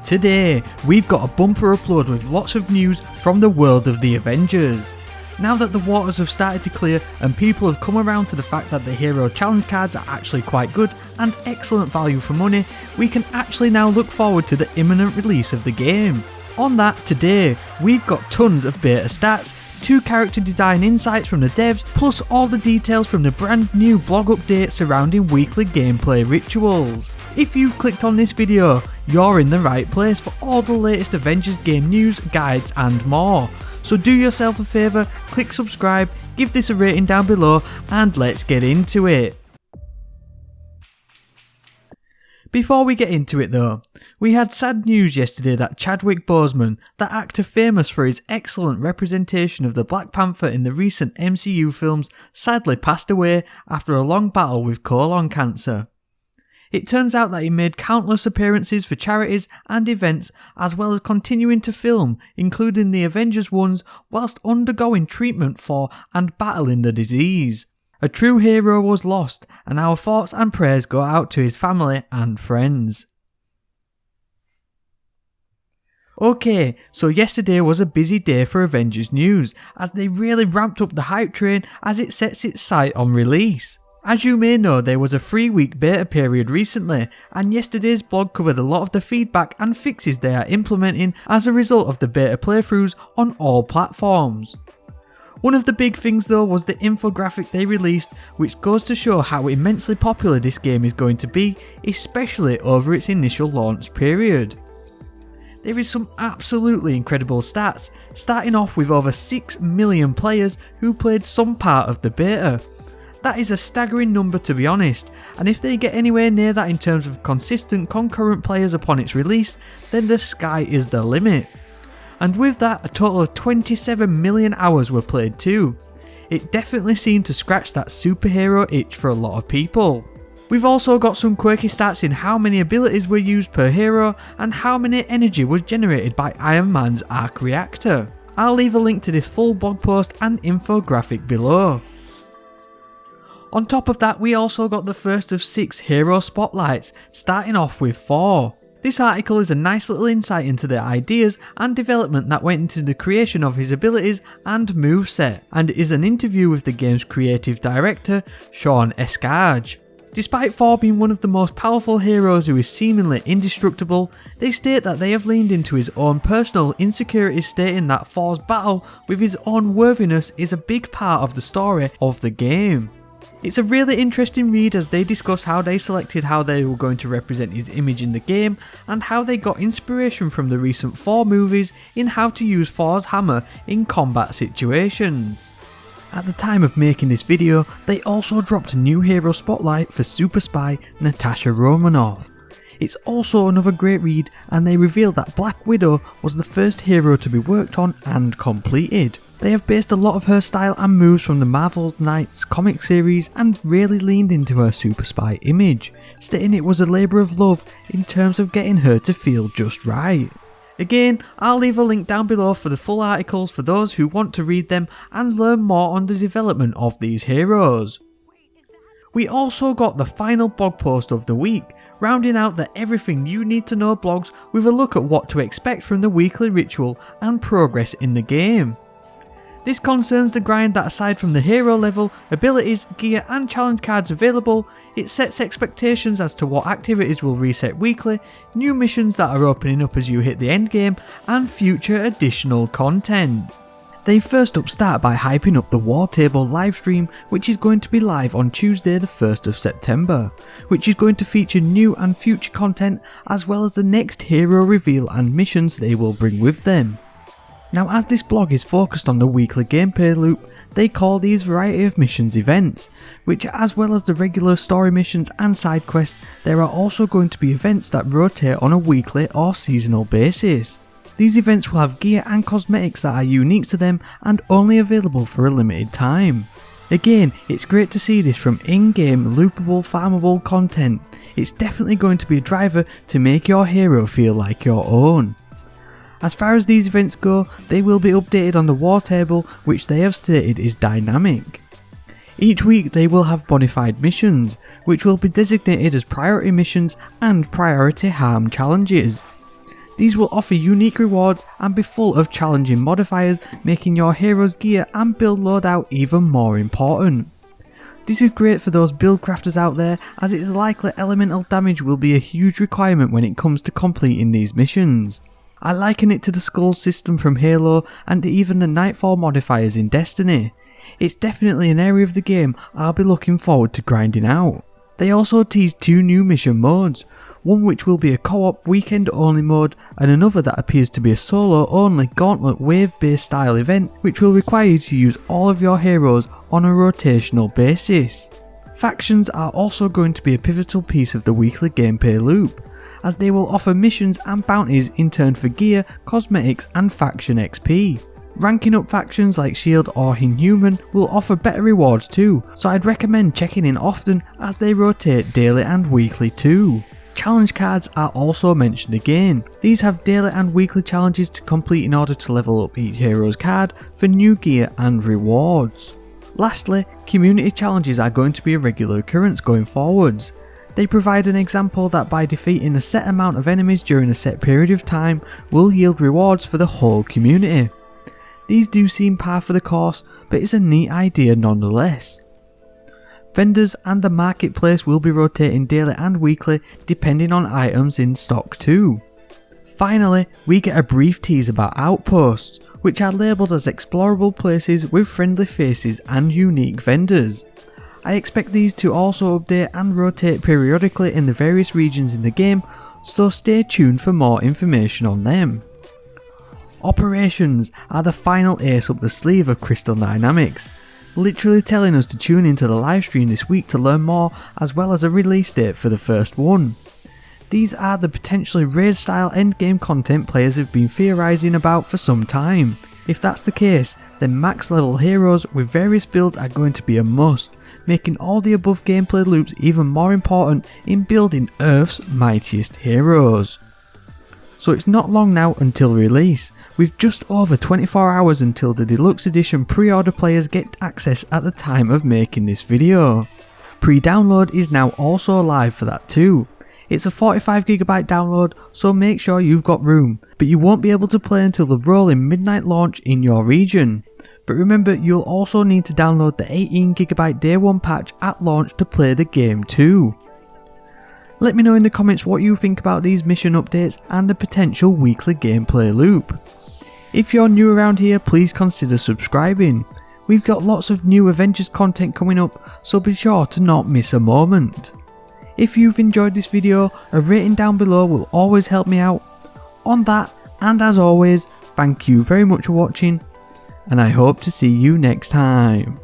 Today, we've got a bumper upload with lots of news from the world of the Avengers. Now that the waters have started to clear and people have come around to the fact that the hero challenge cards are actually quite good and excellent value for money, we can actually now look forward to the imminent release of the game. On that, today, we've got tons of beta stats, 2 character design insights from the devs, plus all the details from the brand new blog update surrounding weekly gameplay rituals. If you've clicked on this video, you're in the right place for all the latest Avengers game news, guides and more. So do yourself a favour, click subscribe, give this a rating down below and let's get into it. Before we get into it though, we had sad news yesterday that Chadwick Boseman, the actor famous for his excellent representation of the Black Panther in the recent MCU films, sadly passed away after a long battle with colon cancer. It turns out that he made countless appearances for charities and events, as well as continuing to film, including the Avengers ones, whilst undergoing treatment for and battling the disease. A true hero was lost, and our thoughts and prayers go out to his family and friends. Okay, so yesterday was a busy day for Avengers news, as they really ramped up the hype train as it sets its sight on release. As you may know, there was a 3-week beta period recently, and yesterday's blog covered a lot of the feedback and fixes they are implementing as a result of the beta playthroughs on all platforms. One of the big things though was the infographic they released, which goes to show how immensely popular this game is going to be, especially over its initial launch period. There is some absolutely incredible stats, starting off with over 6 million players who played some part of the beta. That is a staggering number to be honest, and if they get anywhere near that in terms of consistent concurrent players upon its release, then the sky is the limit. And with that, a total of 27 million hours were played too. It definitely seemed to scratch that superhero itch for a lot of people. We've also got some quirky stats in how many abilities were used per hero and how many energy was generated by Iron Man's arc reactor. I'll leave a link to this full blog post and infographic below. On top of that, we also got the first of 6 hero spotlights, starting off with 4. This article is a nice little insight into the ideas and development that went into the creation of his abilities and moveset, and is an interview with the game's creative director, Sean Escarge. Despite Thor being one of the most powerful heroes who is seemingly indestructible, they state that they have leaned into his own personal insecurities, stating that Thor's battle with his own worthiness is a big part of the story of the game. It's a really interesting read as they discuss how they selected how they were going to represent his image in the game and how they got inspiration from the recent Thor movies in how to use Thor's hammer in combat situations. At the time of making this video, they also dropped a new hero spotlight for super spy Natasha Romanoff. It's also another great read, and they reveal that Black Widow was the first hero to be worked on and completed. They have based a lot of her style and moves from the Marvel Knights comic series and really leaned into her super spy image, stating it was a labour of love in terms of getting her to feel just right. Again, I'll leave a link down below for the full articles for those who want to read them and learn more on the development of these heroes. We also got the final blog post of the week, rounding out the everything you need to know blogs with a look at what to expect from the weekly ritual and progress in the game. This concerns the grind that aside from the hero level, abilities, gear and challenge cards available, it sets expectations as to what activities will reset weekly, new missions that are opening up as you hit the end game, and future additional content. They first up start by hyping up the War Table livestream, which is going to be live on Tuesday the 1st of September, which is going to feature new and future content as well as the next hero reveal and missions they will bring with them. Now, as this blog is focused on the weekly gameplay loop, they call these variety of missions events, which as well as the regular story missions and side quests, there are also going to be events that rotate on a weekly or seasonal basis. These events will have gear and cosmetics that are unique to them and only available for a limited time. Again, it's great to see this from in-game loopable farmable content. It's definitely going to be a driver to make your hero feel like your own. As far as these events go, they will be updated on the War Table, which they have stated is dynamic. Each week they will have bonified missions, which will be designated as priority missions and priority harm challenges. These will offer unique rewards and be full of challenging modifiers, making your hero's gear and build loadout even more important. This is great for those build crafters out there, as it is likely elemental damage will be a huge requirement when it comes to completing these missions. I liken it to the skull system from Halo and even the Nightfall modifiers in Destiny. It's definitely an area of the game I'll be looking forward to grinding out. They also teased 2 new mission modes, one which will be a co-op weekend only mode and another that appears to be a solo only gauntlet wave based style event which will require you to use all of your heroes on a rotational basis. Factions are also going to be a pivotal piece of the weekly gameplay loop, as they will offer missions and bounties in turn for gear, cosmetics and faction XP. Ranking up factions like Shield or Inhuman will offer better rewards too, so I'd recommend checking in often as they rotate daily and weekly too. Challenge cards are also mentioned again. These have daily and weekly challenges to complete in order to level up each hero's card for new gear and rewards. Lastly, community challenges are going to be a regular occurrence going forwards. They provide an example that by defeating a set amount of enemies during a set period of time will yield rewards for the whole community. These do seem par for the course, but it's a neat idea nonetheless. Vendors and the marketplace will be rotating daily and weekly depending on items in stock too. Finally, we get a brief tease about outposts, which are labelled as explorable places with friendly faces and unique vendors. I expect these to also update and rotate periodically in the various regions in the game, so stay tuned for more information on them. Operations are the final ace up the sleeve of Crystal Dynamics, literally telling us to tune into the livestream this week to learn more, as well as a release date for the first one. These are the potentially raid style endgame content players have been theorising about for some time. If that's the case, then max level heroes with various builds are going to be a must, making all the above gameplay loops even more important in building Earth's mightiest heroes. So it's not long now until release, with just over 24 hours until the deluxe edition pre-order players get access at the time of making this video. Pre-download is now also live for that too. It's a 45GB download, so make sure you've got room, but you won't be able to play until the rolling midnight launch in your region. But remember, you'll also need to download the 18GB day 1 patch at launch to play the game too. Let me know in the comments what you think about these mission updates and the potential weekly gameplay loop. If you're new around here, please consider subscribing. We've got lots of new Avengers content coming up, so be sure to not miss a moment. If you've enjoyed this video, a rating down below will always help me out. On that, and as always, thank you very much for watching, and I hope to see you next time.